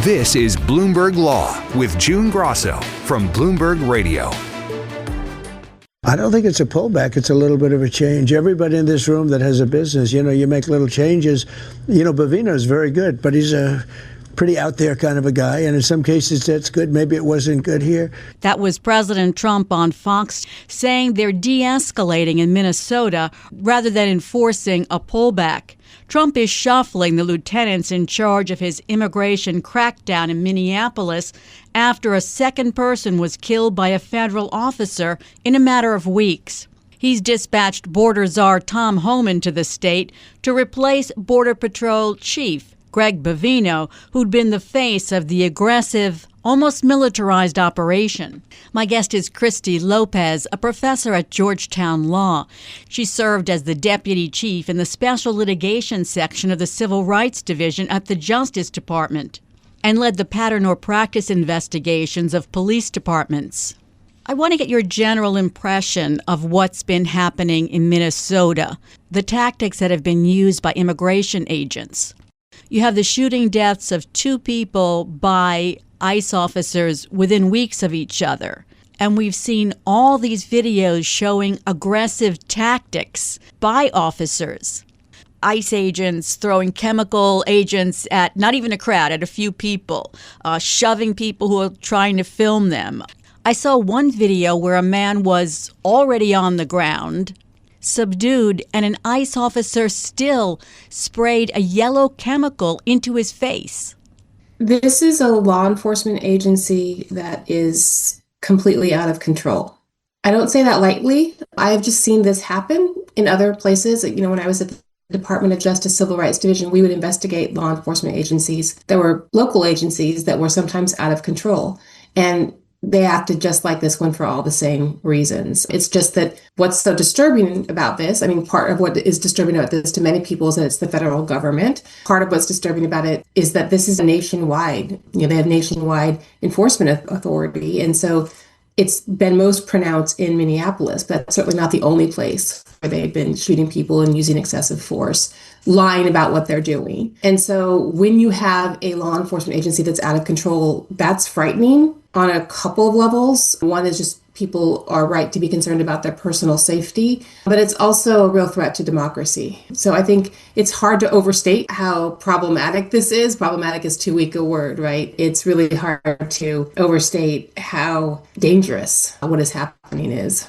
This is Bloomberg Law with June Grasso from Bloomberg Radio. I don't think it's a pullback. It's a little bit of a change. Everybody in this room that has a business, you make little changes. Bovino's very good, but he's a pretty out there kind of a guy. And in some cases, that's good. Maybe it wasn't good here. That was President Trump on Fox saying they're de-escalating in Minnesota rather than enforcing a pullback. Trump is shuffling the lieutenants in charge of his immigration crackdown in Minneapolis after a second person was killed by a federal officer in a matter of weeks. He's dispatched Border Czar Tom Homan to the state to replace Border Patrol Chief Greg Bovino, who'd been the face of the aggressive, almost militarized operation. My guest is Christy Lopez, a professor at Georgetown Law. She served as the deputy chief in the Special Litigation Section of the Civil Rights Division at the Justice Department and led the pattern or practice investigations of police departments. I want to get your general impression of what's been happening in Minnesota, the tactics that have been used by immigration agents. You have the shooting deaths of two people by ICE officers within weeks of each other. And we've seen all these videos showing aggressive tactics by officers. ICE agents throwing chemical agents at not even a crowd, at a few people, shoving people who are trying to film them. I saw one video where a man was already on the ground, subdued, and an ICE officer still sprayed a yellow chemical into his face. This is a law enforcement agency that is completely out of control. I don't say that lightly. I have just seen this happen in other places. When I was at the Department of Justice Civil Rights Division, we would investigate law enforcement agencies that were local agencies that were sometimes out of control. And they acted just like this one for all the same reasons. It's just that what's so disturbing about this, part of what is disturbing about this to many people is that it's the federal government. Part of what's disturbing about it is that this is a nationwide, they have nationwide enforcement authority. And so it's been most pronounced in Minneapolis, but that's certainly not the only place where they've been shooting people and using excessive force, lying about what they're doing. And so when you have a law enforcement agency that's out of control, that's frightening on a couple of levels. One is just people are right to be concerned about their personal safety, but it's also a real threat to democracy. So I think it's hard to overstate how problematic this is. Problematic is too weak a word, right? It's really hard to overstate how dangerous what is happening is.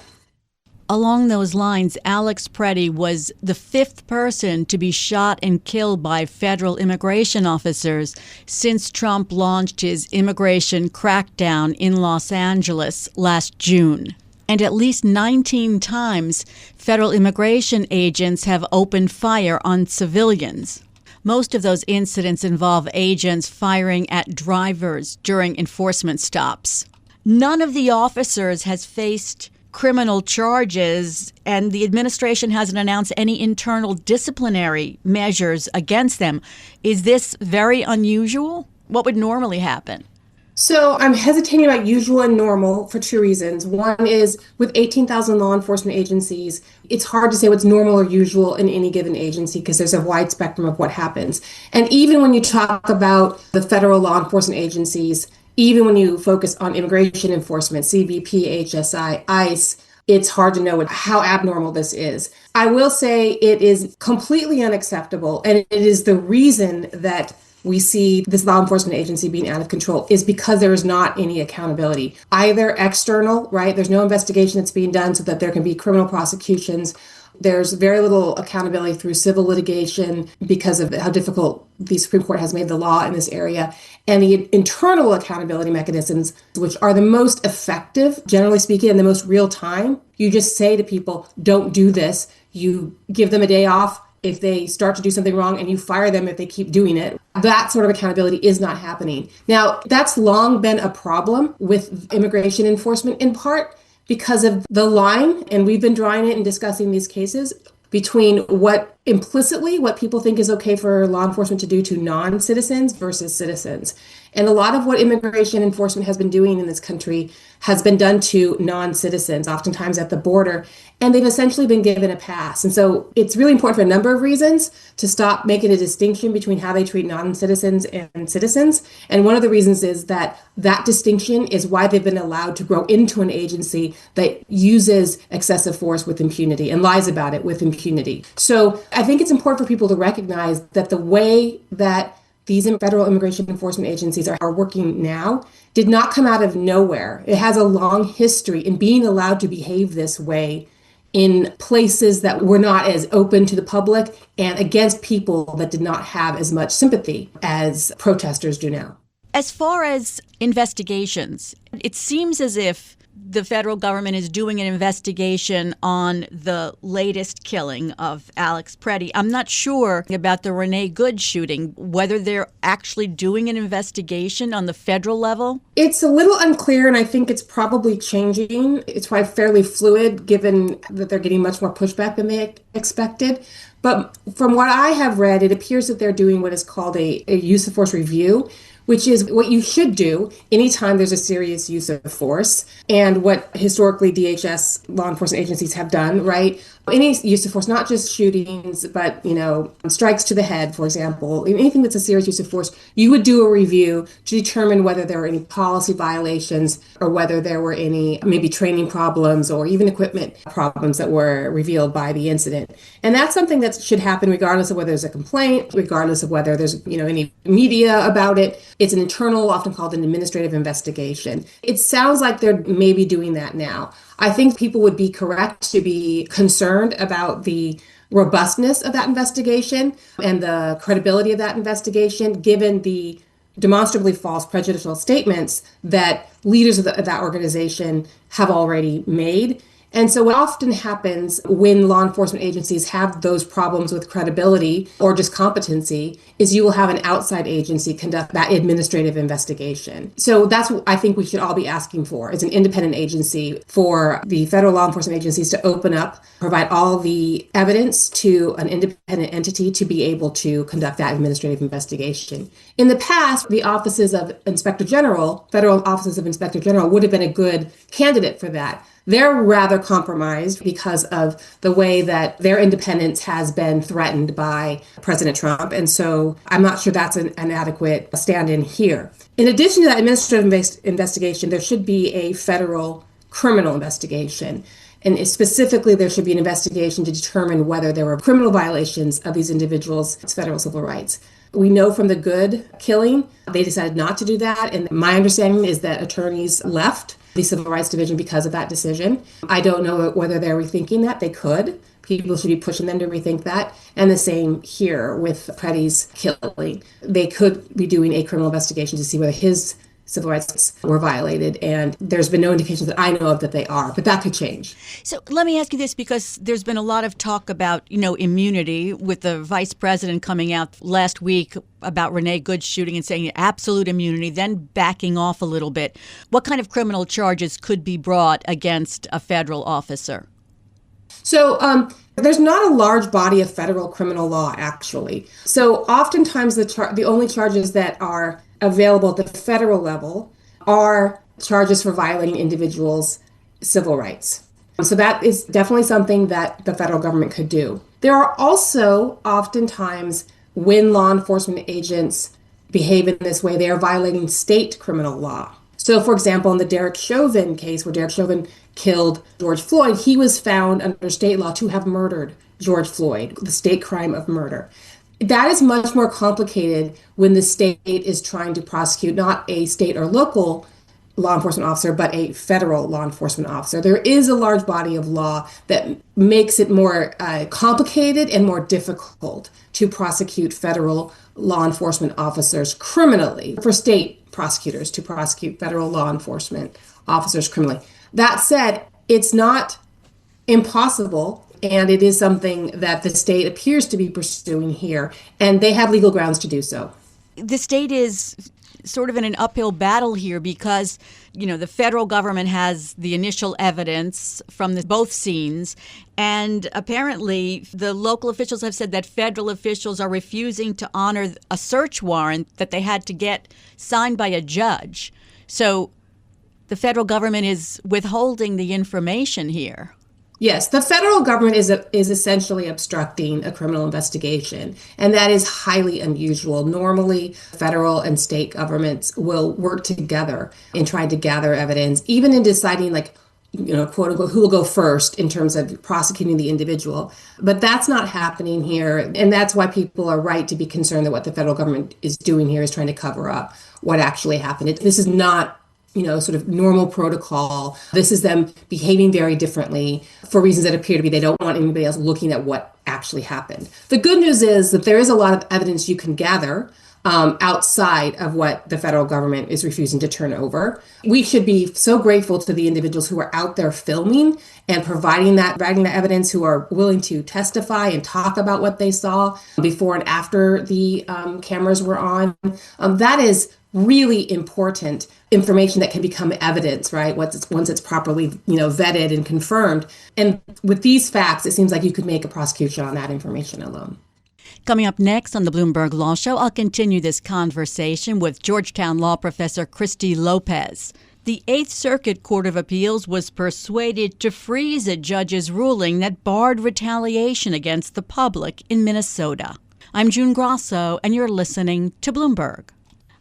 Along those lines, Alex Preddy was the fifth person to be shot and killed by federal immigration officers since Trump launched his immigration crackdown in Los Angeles last June. And at least 19 times, federal immigration agents have opened fire on civilians. Most of those incidents involve agents firing at drivers during enforcement stops. None of the officers has faced criminal charges, and the administration hasn't announced any internal disciplinary measures against them. Is this very unusual? What would normally happen? So I'm hesitating about usual and normal for two reasons. One is with 18,000 law enforcement agencies, it's hard to say what's normal or usual in any given agency because there's a wide spectrum of what happens. And even when you talk about the federal law enforcement agencies, even when you focus on immigration enforcement, CBP, HSI, ICE, it's hard to know how abnormal this is. I will say it is completely unacceptable, and it is the reason that we see this law enforcement agency being out of control is because there is not any accountability, either external, right? There's no investigation that's being done so that there can be criminal prosecutions. There's very little accountability through civil litigation because of how difficult the Supreme Court has made the law in this area. And the internal accountability mechanisms, which are the most effective, generally speaking, and the most real time, you just say to people, don't do this. You give them a day off if they start to do something wrong, and you fire them if they keep doing it. That sort of accountability is not happening. Now, that's long been a problem with immigration enforcement, in part because of the line, and we've been drawing it and discussing these cases, between what people think is okay for law enforcement to do to non-citizens versus citizens. And a lot of what immigration enforcement has been doing in this country has been done to non-citizens, oftentimes at the border, and they've essentially been given a pass. And so it's really important for a number of reasons to stop making a distinction between how they treat non-citizens and citizens. And one of the reasons is that that distinction is why they've been allowed to grow into an agency that uses excessive force with impunity and lies about it with impunity. So I think it's important for people to recognize that the way that these federal immigration enforcement agencies are working now did not come out of nowhere. It has a long history in being allowed to behave this way in places that were not as open to the public and against people that did not have as much sympathy as protesters do now. As far as investigations, it seems as if the federal government is doing an investigation on the latest killing of Alex Preddy. I'm not sure about the Renee Good shooting, whether they're actually doing an investigation on the federal level. It's a little unclear, and I think it's probably changing. It's probably fairly fluid, given that they're getting much more pushback than they expected. But from what I have read, it appears that they're doing what is called a use of force review, which is what you should do anytime there's a serious use of force, and what historically DHS law enforcement agencies have done, right? Any use of force, not just shootings, but, strikes to the head, for example, anything that's a serious use of force, you would do a review to determine whether there were any policy violations or whether there were any maybe training problems or even equipment problems that were revealed by the incident. And that's something that should happen regardless of whether there's a complaint, regardless of whether there's, any media about it. It's an internal, often called an administrative investigation. It sounds like they're maybe doing that now. I think people would be correct to be concerned about the robustness of that investigation and the credibility of that investigation, given the demonstrably false prejudicial statements that leaders of that organization have already made. And so what often happens when law enforcement agencies have those problems with credibility or just competency is you will have an outside agency conduct that administrative investigation. So that's what I think we should all be asking for, is an independent agency for the federal law enforcement agencies to open up, provide all the evidence to an independent entity to be able to conduct that administrative investigation. In the past, the offices of Inspector General, federal offices of Inspector General, would have been a good candidate for that. They're rather compromised because of the way that their independence has been threatened by President Trump. And so I'm not sure that's an adequate stand-in here. In addition to that administrative investigation, there should be a federal criminal investigation. And specifically, there should be an investigation to determine whether there were criminal violations of these individuals' federal civil rights. We know from the Good killing, they decided not to do that. And my understanding is that attorneys left the Civil Rights Division because of that decision. I don't know whether they're rethinking that. They could. People should be pushing them to rethink that. And the same here with Preddy's killing. They could be doing a criminal investigation to see whether his civil rights were violated. And there's been no indications that I know of that they are, but that could change. So let me ask you this, because there's been a lot of talk about, immunity, with the vice president coming out last week about Renee Good shooting and saying absolute immunity, then backing off a little bit. What kind of criminal charges could be brought against a federal officer? So there's not a large body of federal criminal law, actually. So oftentimes the only charges that are available at the federal level are charges for violating individuals' civil rights. So that is definitely something that the federal government could do. There are also oftentimes, when law enforcement agents behave in this way, they are violating state criminal law. So, for example, in the Derek Chauvin case, where Derek Chauvin killed George Floyd, he was found under state law to have murdered George Floyd, the state crime of murder. That is much more complicated when the state is trying to prosecute not a state or local law enforcement officer, but a federal law enforcement officer. There is a large body of law that makes it more complicated and more difficult to prosecute federal law enforcement officers criminally, for state prosecutors to prosecute federal law enforcement officers criminally. That said, it's not impossible. And it is something that the state appears to be pursuing here, and they have legal grounds to do so. The state is sort of in an uphill battle here because, the federal government has the initial evidence from both scenes. And apparently the local officials have said that federal officials are refusing to honor a search warrant that they had to get signed by a judge. So the federal government is withholding the information here. Yes, the federal government is essentially obstructing a criminal investigation, and that is highly unusual. Normally, federal and state governments will work together in trying to gather evidence, even in deciding, quote unquote, who will go first in terms of prosecuting the individual. But that's not happening here, and that's why people are right to be concerned that what the federal government is doing here is trying to cover up what actually happened. This is not sort of normal protocol. This is them behaving very differently for reasons that appear to be they don't want anybody else looking at what actually happened. The good news is that there is a lot of evidence you can gather outside of what the federal government is refusing to turn over. We should be so grateful to the individuals who are out there filming and providing that evidence, who are willing to testify and talk about what they saw before and after the cameras were on. That is really important information that can become evidence, right? Once it's properly, vetted and confirmed. And with these facts, it seems like you could make a prosecution on that information alone. Coming up next on the Bloomberg Law Show, I'll continue this conversation with Georgetown Law professor Christy Lopez. The Eighth Circuit Court of Appeals was persuaded to freeze a judge's ruling that barred retaliation against the public in Minnesota. I'm June Grasso, and you're listening to Bloomberg.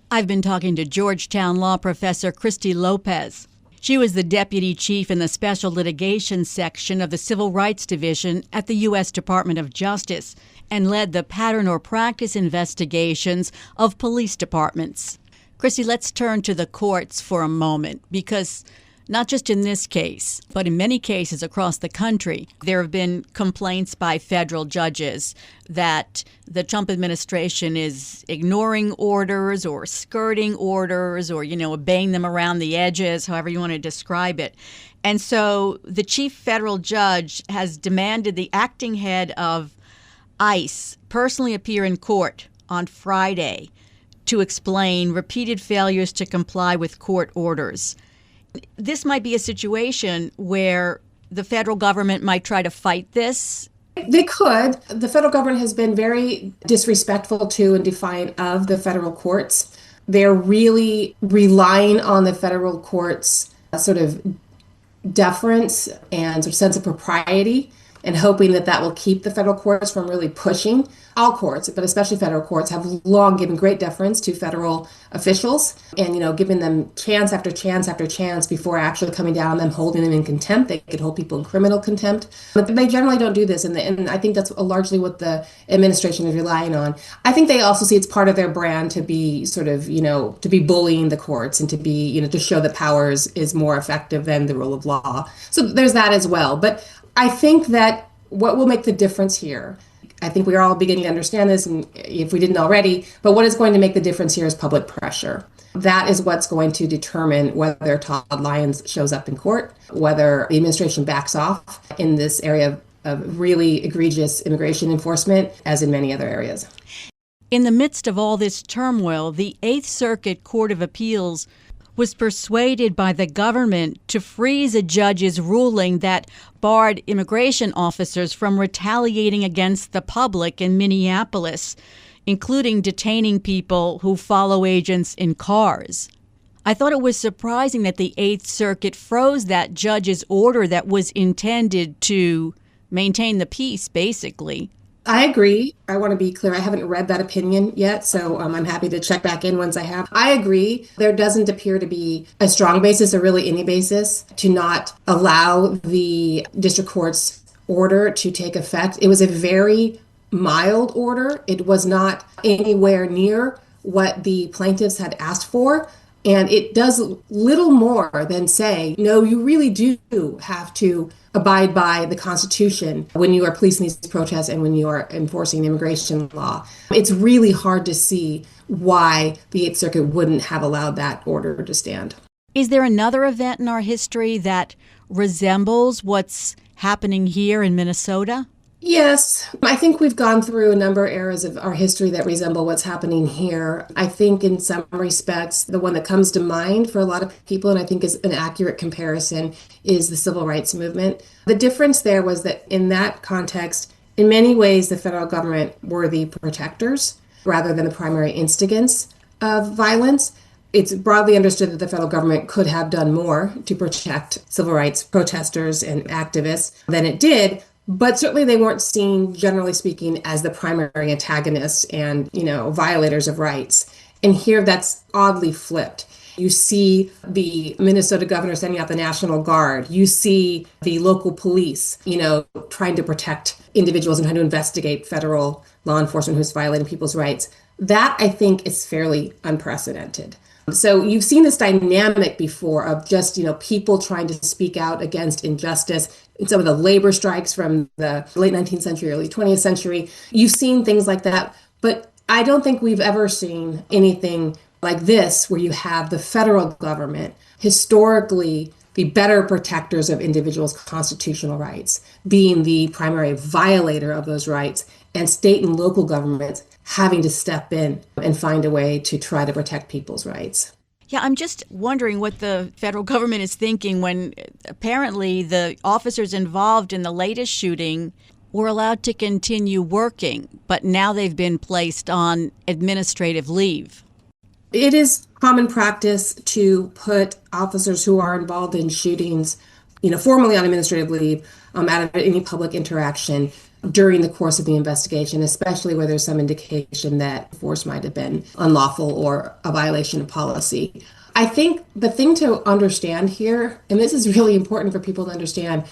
I've been talking to Georgetown Law professor Christy Lopez. She was the deputy chief in the Special Litigation Section of the Civil Rights Division at the U.S. Department of Justice and led the pattern or practice investigations of police departments. Christy, let's turn to the courts for a moment because not just in this case, but in many cases across the country, there have been complaints by federal judges that the Trump administration is ignoring orders or skirting orders or, obeying them around the edges, however you want to describe it. And so the chief federal judge has demanded the acting head of ICE personally appear in court on Friday to explain repeated failures to comply with court orders. This might be a situation where the federal government might try to fight this. They could. The federal government has been very disrespectful to and defiant of the federal courts. They're really relying on the federal courts' sort of deference and sort of sense of propriety and hoping that will keep the federal courts from really pushing. All courts, but especially federal courts, have long given great deference to federal officials and, giving them chance after chance after chance before actually coming down on them, holding them in contempt. They could hold people in criminal contempt, but they generally don't do this. And I think that's largely what the administration is relying on. I think they also see it's part of their brand to be sort of, to be bullying the courts and to be, to show that powers is more effective than the rule of law. So there's that as well. But I think that what will make the difference here, I think we are all beginning to understand this, and if we didn't already, but what is going to make the difference here is public pressure. That is what's going to determine whether Todd Lyons shows up in court, whether the administration backs off in this area of really egregious immigration enforcement, as in many other areas. In the midst of all this turmoil, the Eighth Circuit Court of Appeals was persuaded by the government to freeze a judge's ruling that barred immigration officers from retaliating against the public in Minneapolis, including detaining people who follow agents in cars. I thought it was surprising that the Eighth Circuit froze that judge's order that was intended to maintain the peace, basically. I agree. I want to be clear. I haven't read that opinion yet, so I'm happy to check back in once I have. I agree. There doesn't appear to be a strong basis or really any basis to not allow the district court's order to take effect. It was a very mild order. It was not anywhere near what the plaintiffs had asked for. And it does little more than say, no, you really do have to abide by the Constitution when you are policing these protests and when you are enforcing immigration law. It's really hard to see why the Eighth Circuit wouldn't have allowed that order to stand. Is there another event in our history that resembles what's happening here in Minnesota? Yes, I think we've gone through a number of eras of our history that resemble what's happening here. I think in some respects, the one that comes to mind for a lot of people, and I think is an accurate comparison, is the civil rights movement. The difference there was that in that context, in many ways, the federal government were the protectors rather than the primary instigants of violence. It's broadly understood that the federal government could have done more to protect civil rights protesters and activists than it did, but certainly they weren't seen, generally speaking, as the primary antagonists and, violators of rights. And here that's oddly flipped. You see the Minnesota governor sending out the National Guard. You see the local police, trying to protect individuals and trying to investigate federal law enforcement who's violating people's rights. That, I think, is fairly unprecedented. So you've seen this dynamic before of just, people trying to speak out against injustice. In some of the labor strikes from the late 19th century, early 20th century, you've seen things like that. But I don't think we've ever seen anything like this, where you have the federal government, historically the better protectors of individuals' constitutional rights, being the primary violator of those rights, and state and local governments having to step in and find a way to try to protect people's rights. Yeah, I'm just wondering what the federal government is thinking when apparently the officers involved in the latest shooting were allowed to continue working, but now they've been placed on administrative leave. It is common practice to put officers who are involved in shootings, formally on administrative leave, out of any public interaction during the course of the investigation, especially where there's some indication that force might have been unlawful or a violation of policy. I think the thing to understand here, and this is really important for people to understand,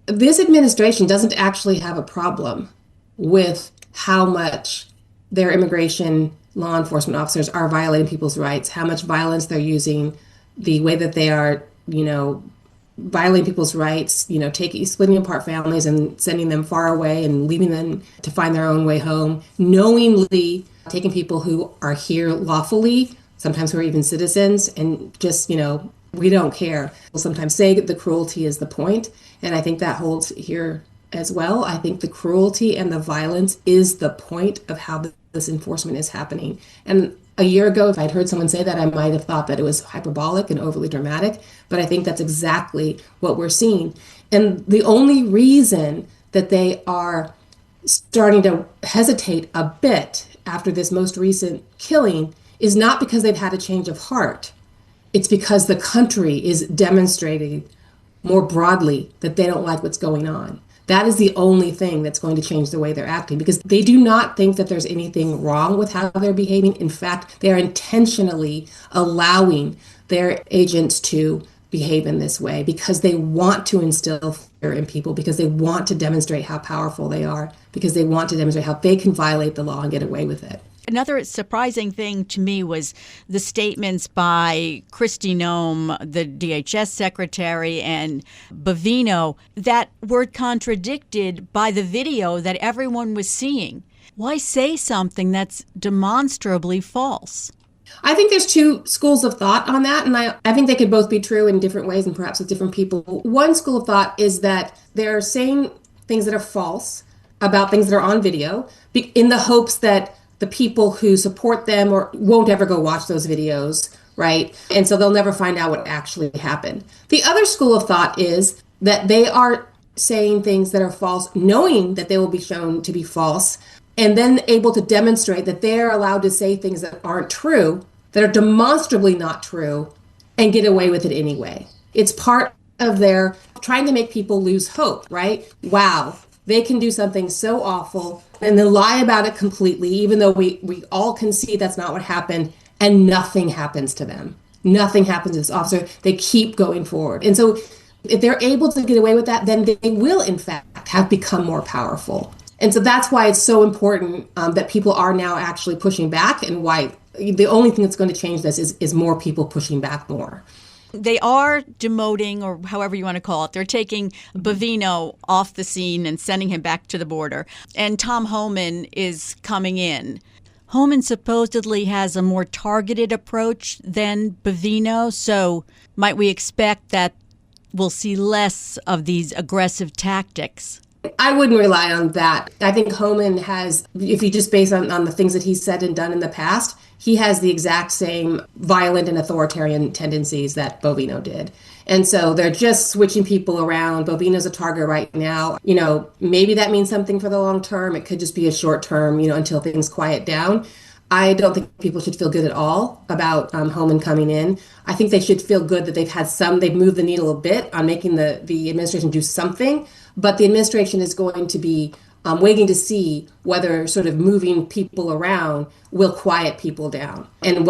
this administration doesn't actually have a problem with how much their immigration law enforcement officers are violating people's rights, how much violence they're using, the way that they are, violating people's rights, splitting apart families and sending them far away and leaving them to find their own way home, knowingly taking people who are here lawfully, sometimes who are even citizens, and just, we don't care. We'll sometimes say the cruelty is the point, and I think that holds here as well. I think the cruelty and the violence is the point of how this enforcement is happening. And a year ago, if I'd heard someone say that, I might have thought that it was hyperbolic and overly dramatic, but I think that's exactly what we're seeing. And the only reason that they are starting to hesitate a bit after this most recent killing is not because they've had a change of heart. It's because the country is demonstrating more broadly that they don't like what's going on. That is the only thing that's going to change the way they're acting, because they do not think that there's anything wrong with how they're behaving. In fact, they are intentionally allowing their agents to behave in this way because they want to instill fear in people, because they want to demonstrate how powerful they are, because they want to demonstrate how they can violate the law and get away with it. Another surprising thing to me was the statements by Christy Lopez, the DHS secretary, and Bovino that were contradicted by the video that everyone was seeing. Why say something that's demonstrably false? I think there's two schools of thought on that, and I think they could both be true in different ways and perhaps with different people. One school of thought is that they're saying things that are false about things that are on video in the hopes that the people who support them or won't ever go watch those videos, right? And so they'll never find out what actually happened. The other school of thought is that they are saying things that are false, knowing that they will be shown to be false, and then able to demonstrate that they're allowed to say things that aren't true, that are demonstrably not true, and get away with it anyway. It's part of their trying to make people lose hope, right? Wow, they can do something so awful and then lie about it completely, even though we all can see that's not what happened, and nothing happens to them. Nothing happens to this officer. They keep going forward. And so if they're able to get away with that, then they will, in fact, have become more powerful. And so that's why it's so important that people are now actually pushing back, and why the only thing that's going to change this is more people pushing back more. They are demoting, or however you want to call it. They're taking Bovino off the scene and sending him back to the border. And Tom Homan is coming in. Homan supposedly has a more targeted approach than Bovino, so might we expect that we'll see less of these aggressive tactics? I wouldn't rely on that. I think Homan has, if you just base on the things that he's said and done in the past, he has the exact same violent and authoritarian tendencies that Bovino did. And so they're just switching people around. Bovino's a target right now. Maybe that means something for the long term. It could just be a short term, until things quiet down. I don't think people should feel good at all about Homan coming in. I think they should feel good that they've moved the needle a bit on making the administration do something, but the administration is going to be waiting to see whether sort of moving people around will quiet people down. And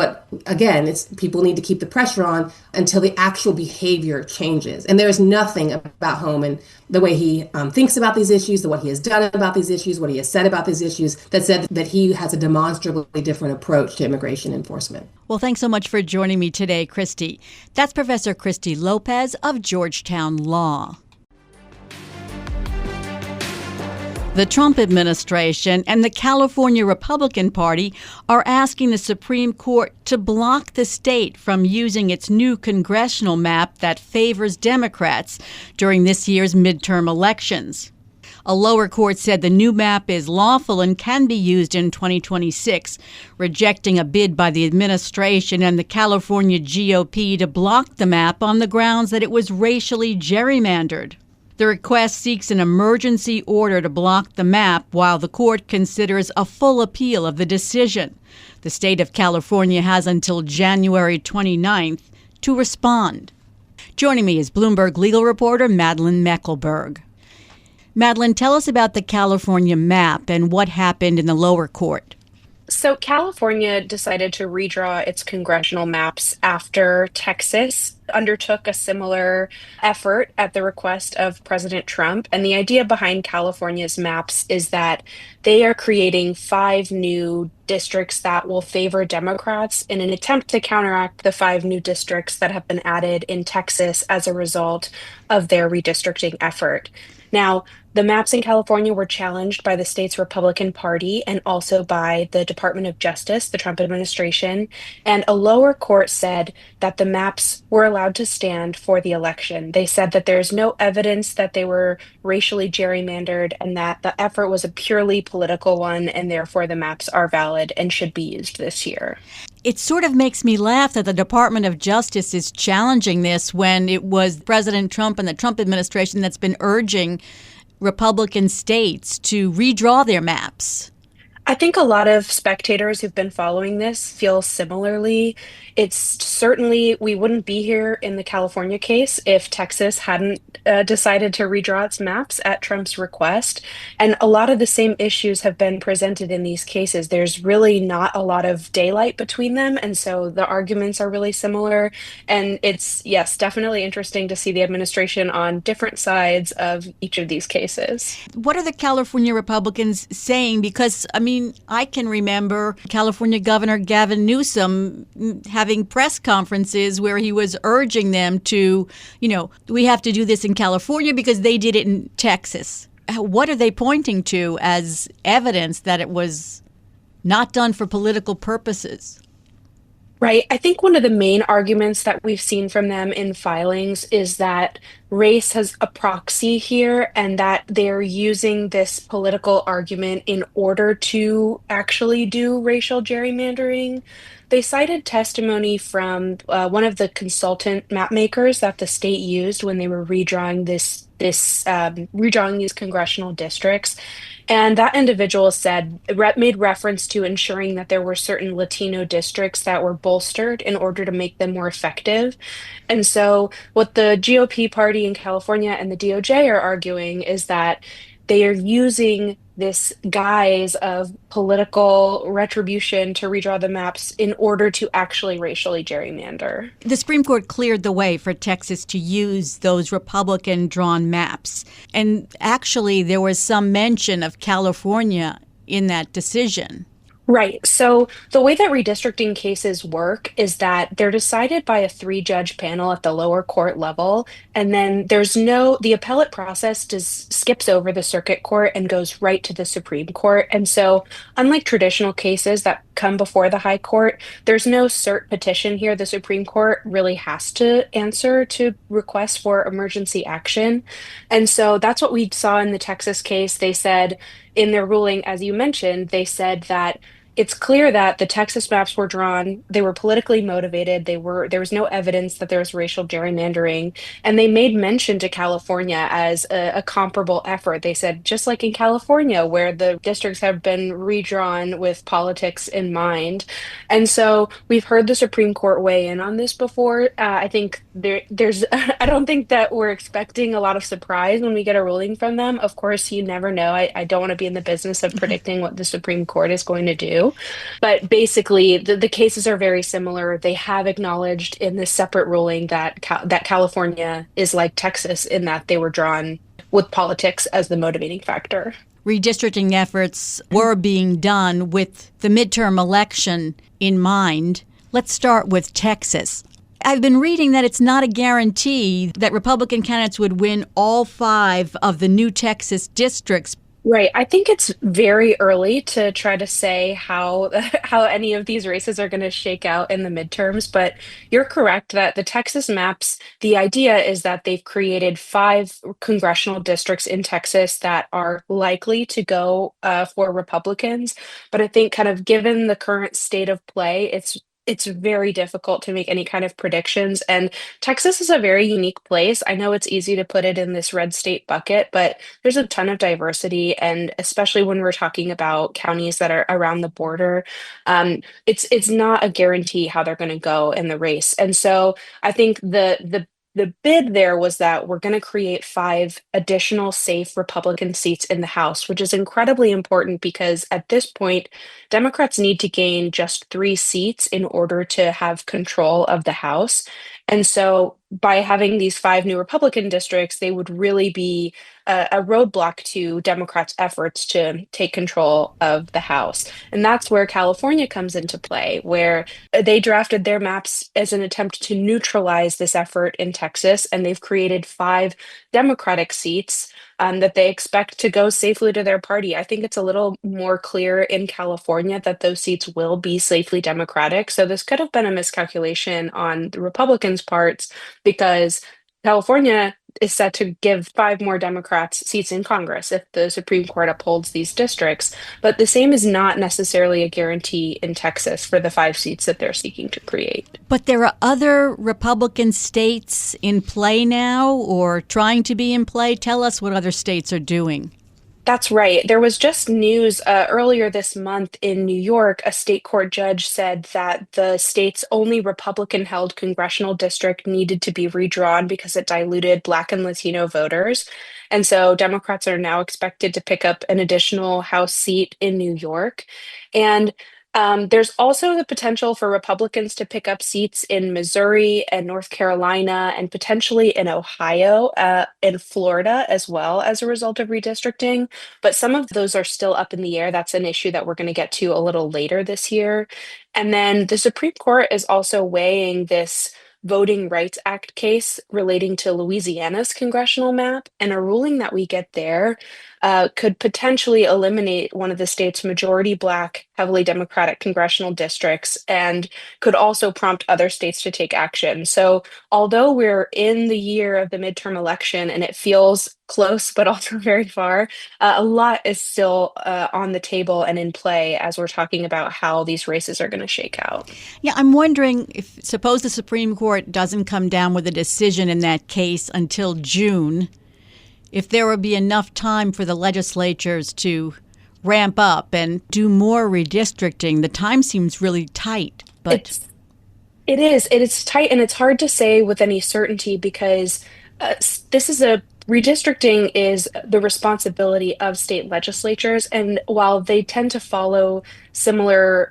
it's people need to keep the pressure on until the actual behavior changes. And there's nothing about Homan, the way he thinks about these issues, what he has done about these issues, what he has said about these issues, that said that he has a demonstrably different approach to immigration enforcement. Well, thanks so much for joining me today, Christy. That's Professor Christy Lopez of Georgetown Law. The Trump administration and the California Republican Party are asking the Supreme Court to block the state from using its new congressional map that favors Democrats during this year's midterm elections. A lower court said the new map is lawful and can be used in 2026, rejecting a bid by the administration and the California GOP to block the map on the grounds that it was racially gerrymandered. The request seeks an emergency order to block the map while the court considers a full appeal of the decision. The state of California has until January 29th to respond. Joining me is Bloomberg legal reporter Madlin Mekelburg. Madlin, tell us about the California map and what happened in the lower court. So California decided to redraw its congressional maps after Texas undertook a similar effort at the request of President Trump. And the idea behind California's maps is that they are creating 5 new districts that will favor Democrats in an attempt to counteract the 5 new districts that have been added in Texas as a result of their redistricting effort. Now, the maps in California were challenged by the state's Republican Party and also by the Department of Justice, the Trump administration, and a lower court said that the maps were allowed to stand for the election. They said that there's no evidence that they were racially gerrymandered and that the effort was a purely political one, and therefore the maps are valid and should be used this year. It sort of makes me laugh that the Department of Justice is challenging this when it was President Trump and the Trump administration that's been urging Republican states to redraw their maps. I think a lot of spectators who've been following this feel similarly. It's certainly, we wouldn't be here in the California case if Texas hadn't decided to redraw its maps at Trump's request. And a lot of the same issues have been presented in these cases. There's really not a lot of daylight between them. And so the arguments are really similar. And it's, yes, definitely interesting to see the administration on different sides of each of these cases. What are the California Republicans saying? Because, I can remember California Governor Gavin Newsom having press conferences where he was urging them to, we have to do this in California because they did it in Texas. What are they pointing to as evidence that it was not done for political purposes? Right. I think one of the main arguments that we've seen from them in filings is that race has a proxy here and that they're using this political argument in order to actually do racial gerrymandering. They cited testimony from one of the consultant map makers that the state used when they were redrawing these congressional districts. And that individual made reference to ensuring that there were certain Latino districts that were bolstered in order to make them more effective. And so what the GOP party in California and the DOJ are arguing is that they are using this guise of political retribution to redraw the maps in order to actually racially gerrymander. The Supreme Court cleared the way for Texas to use those Republican-drawn maps. And actually, there was some mention of California in that decision. Right. So the way that redistricting cases work is that they're decided by a 3-judge panel at the lower court level. And then the appellate process skips over the circuit court and goes right to the Supreme Court. And so unlike traditional cases that come before the high court. There's no cert petition here. The Supreme Court really has to answer to requests for emergency action. And so that's what we saw in the Texas case. They said in their ruling, as you mentioned, they said that it's clear that the Texas maps were drawn, they were politically motivated, there was no evidence that there was racial gerrymandering, and they made mention to California as a comparable effort. They said, just like in California, where the districts have been redrawn with politics in mind. And so we've heard the Supreme Court weigh in on this before. I think there's, I don't think that we're expecting a lot of surprise when we get a ruling from them. Of course, you never know. I don't want to be in the business of predicting what the Supreme Court is going to do. But basically, the cases are very similar. They have acknowledged in this separate ruling that that California is like Texas in that they were drawn with politics as the motivating factor. Redistricting efforts were being done with the midterm election in mind. Let's start with Texas. I've been reading that it's not a guarantee that Republican candidates would win all 5 of the new Texas districts. Right. I think it's very early to try to say how any of these races are going to shake out in the midterms, but you're correct that the Texas maps, the idea is that they've created 5 congressional districts in Texas that are likely to go for Republicans. But I think kind of given the current state of play, it's very difficult to make any kind of predictions. And Texas is a very unique place. I know it's easy to put it in this red state bucket, but there's a ton of diversity. And especially when we're talking about counties that are around the border, it's not a guarantee how they're going to go in the race. And so I think the bid there was that we're going to create 5 additional safe Republican seats in the House, which is incredibly important because at this point, Democrats need to gain just 3 seats in order to have control of the House. And so by having these 5 new Republican districts, they would really be a roadblock to Democrats' efforts to take control of the House. And that's where California comes into play, where they drafted their maps as an attempt to neutralize this effort in Texas. And they've created 5 Democratic seats that they expect to go safely to their party. I think it's a little more clear in California that those seats will be safely Democratic. So this could have been a miscalculation on the Republicans' parts because California is set to give 5 more Democrats seats in Congress if the Supreme Court upholds these districts. But the same is not necessarily a guarantee in Texas for the 5 seats that they're seeking to create. But there are other Republican states in play now or trying to be in play. Tell us what other states are doing. That's right. There was just news earlier this month in New York. A state court judge said that the state's only Republican-held congressional district needed to be redrawn because it diluted Black and Latino voters. And so Democrats are now expected to pick up an additional House seat in New York. And there's also the potential for Republicans to pick up seats in Missouri and North Carolina and potentially in Ohio and Florida as well as a result of redistricting. But some of those are still up in the air. That's an issue that we're going to get to a little later this year. And then the Supreme Court is also weighing this Voting Rights Act case relating to Louisiana's congressional map, and a ruling that we get there could potentially eliminate one of the state's majority Black, heavily Democratic congressional districts and could also prompt other states to take action. So although we're in the year of the midterm election and it feels close, but also very far, a lot is still on the table and in play as we're talking about how these races are going to shake out. Yeah, I'm wondering if, suppose the Supreme Court doesn't come down with a decision in that case until June, if there would be enough time for the legislatures to ramp up and do more redistricting. The time seems really tight, but it is tight, and it's hard to say with any certainty because redistricting is the responsibility of state legislatures, and while they tend to follow similar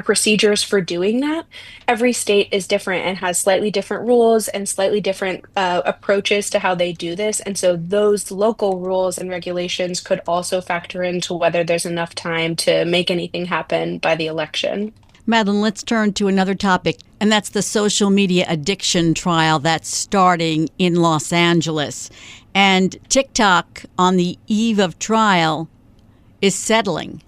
procedures for doing that, every state is different and has slightly different rules and slightly different approaches to how they do this. And so those local rules and regulations could also factor into whether there's enough time to make anything happen by the election. Madlin, let's turn to another topic, and that's the social media addiction trial that's starting in Los Angeles. And TikTok, on the eve of trial, is settling.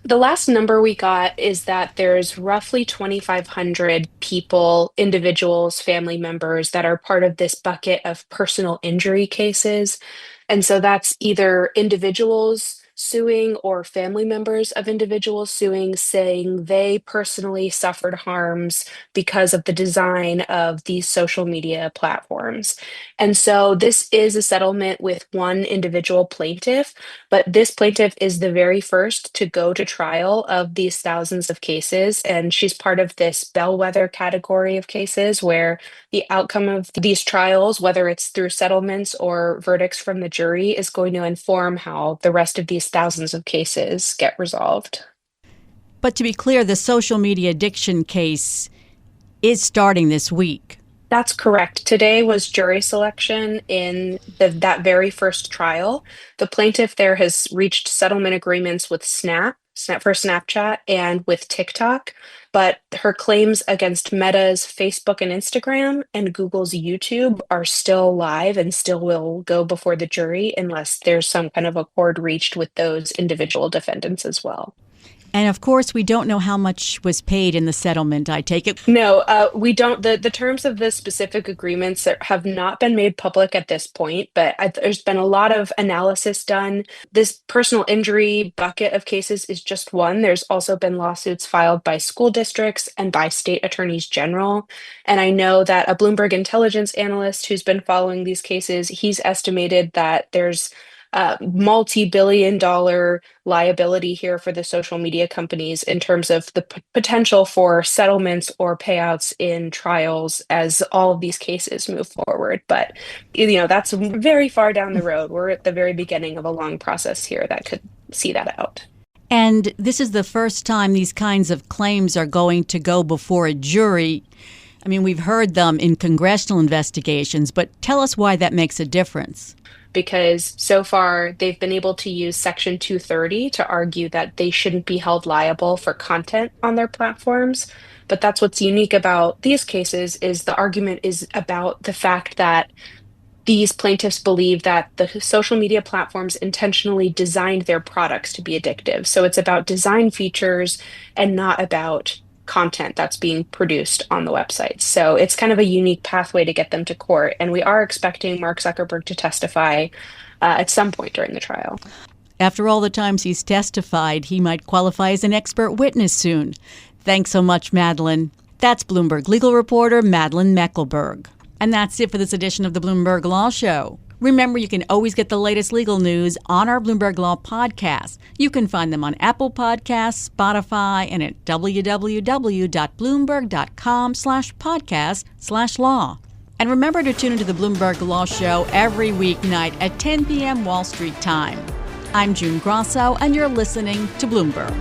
The last number we got is that there's roughly 2,500 people, individuals, family members that are part of this bucket of personal injury cases. And so that's either individuals suing or family members of individuals suing, saying they personally suffered harms because of the design of these social media platforms. And so this is a settlement with one individual plaintiff, but this plaintiff is the very first to go to trial of these thousands of cases. And she's part of this bellwether category of cases where the outcome of these trials, whether it's through settlements or verdicts from the jury, is going to inform how the rest of these thousands of cases get resolved. But to be clear, the social media addiction case is starting this week. That's correct. Today was jury selection in that very first trial. The plaintiff there has reached settlement agreements with Snap for Snapchat and with TikTok, but her claims against Meta's Facebook and Instagram and Google's YouTube are still live and still will go before the jury unless there's some kind of accord reached with those individual defendants as well. And of course, we don't know how much was paid in the settlement, I take it. No, we don't. The terms of the specific agreements have not been made public at this point, but there's been a lot of analysis done. This personal injury bucket of cases is just one. There's also been lawsuits filed by school districts and by state attorneys general. And I know that a Bloomberg intelligence analyst who's been following these cases, he's estimated that there's multi-billion-dollar liability here for the social media companies in terms of the potential for settlements or payouts in trials as all of these cases move forward. But, that's very far down the road. We're at the very beginning of a long process here that could see that out. And this is the first time these kinds of claims are going to go before a jury. I mean, we've heard them in congressional investigations, but tell us why that makes a difference. Because so far they've been able to use Section 230 to argue that they shouldn't be held liable for content on their platforms. But that's what's unique about these cases is the argument is about the fact that these plaintiffs believe that the social media platforms intentionally designed their products to be addictive. So it's about design features and not about content that's being produced on the website. So it's kind of a unique pathway to get them to court. And we are expecting Mark Zuckerberg to testify at some point during the trial. After all the times he's testified, he might qualify as an expert witness soon. Thanks so much, Madlin. That's Bloomberg legal reporter Madlin Mekelburg. And that's it for this edition of the Bloomberg Law Show. Remember, you can always get the latest legal news on our Bloomberg Law podcast. You can find them on Apple Podcasts, Spotify, and at www.bloomberg.com/podcast/law. And remember to tune into the Bloomberg Law Show every weeknight at 10 p.m. Wall Street time. I'm June Grasso, and you're listening to Bloomberg.